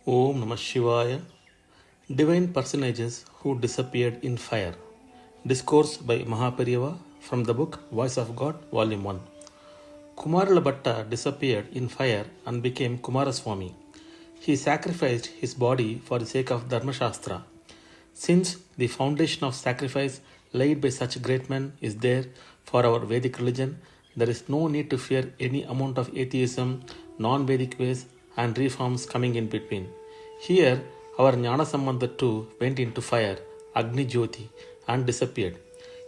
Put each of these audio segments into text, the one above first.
Om Namah Shivaya. Divine Personages who disappeared in fire. Discourse by MahaPeriyava from the book Voice of God, Volume 1. Kumaralabhatta disappeared in fire and became Kumaraswamy. He sacrificed his body for the sake of Dharmashastra. Since the foundation of sacrifice laid by such great men is there for our Vedic religion, there is no need to fear any amount of atheism, non-Vedic ways and reforms coming in between. Here, our Jnanasambandha too went into fire, Agni Jyoti, and disappeared.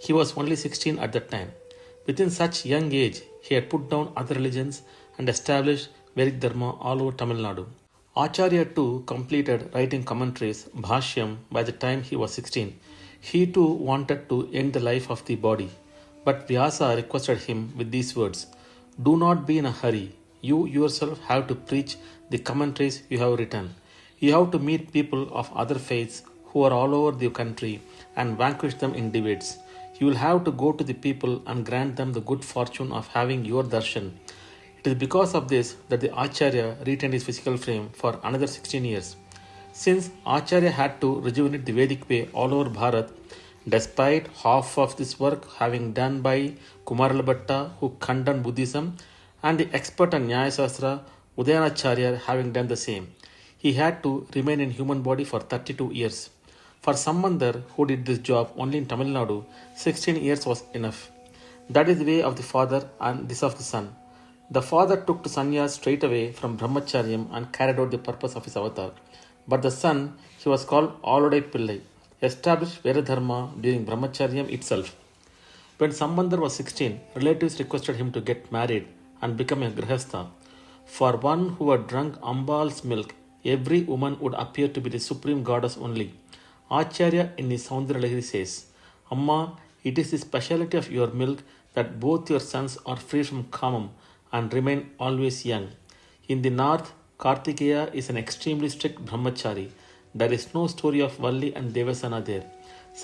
He was only 16 at that time. Within such young age, he had put down other religions and established Vedic Dharma all over Tamil Nadu. Acharya too completed writing commentaries, Bhashyam, by the time he was 16. He too wanted to end the life of the body. But Vyasa requested him with these words, "Do not be in a hurry. You yourself have to preach the commentaries you have written. You have to meet people of other faiths who are all over the country and vanquish them in debates. You will have to go to the people and grant them the good fortune of having your darshan." It is because of this that the Acharya retained his physical frame for another 16 years. Since Acharya had to rejuvenate the Vedic way all over Bharat, despite half of this work having done by Kumaralabhatta, who condemned Buddhism, and the expert on Nyaya Sastra Udayanacharya having done the same, he had to remain in human body for 32 years. For Sambandar, who did this job only in Tamil Nadu, 16 years was enough. That is the way of the father and this of the son. The father took to sannyas straight away from brahmacharyam and carried out the purpose of his avatar. But the son, he was called Alodai Pillai, established Veradharma during brahmacharyam itself. When Sambandar was 16, relatives requested him to get married and become a grihastha. For one who had drunk Ambal's milk, every woman would appear to be the supreme goddess only. Acharya in his Saundralahari says, "Amma, it is the speciality of your milk that both your sons are free from kamam and remain always young." In the north, Kartikeya is an extremely strict brahmachari. There is no story of Valli and Devasana there.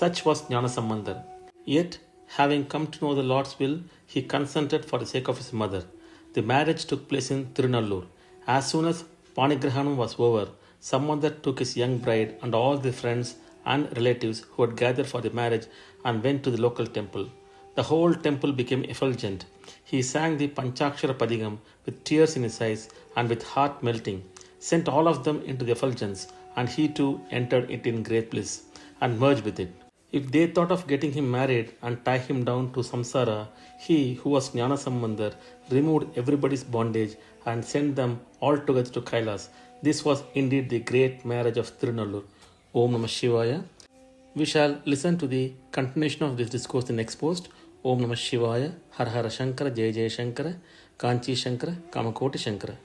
Such was Jnanasambandar. Yet, having come to know the Lord's will, he consented for the sake of his mother. The marriage took place in Tirunallur. As soon as Panigrahanam was over, Sambandar took his young bride and all the friends and relatives who had gathered for the marriage and went to the local temple. The whole temple became effulgent. He sang the Panchakshara Padigam with tears in his eyes and with heart melting, sent all of them into the effulgence, and he too entered it in great bliss and merged with it. If they thought of getting him married and tie him down to samsara, he, who was Jnanasambandar, removed everybody's bondage and sent them all together to Kailas. This was indeed the great marriage of Tirunallur. Om Namah Shivaya. We shall listen to the continuation of this discourse in next post. Om Namah Shivaya. Har Har Shankara Jaya Jaya Shankara. Kanchi Shankara Kamakoti Shankara.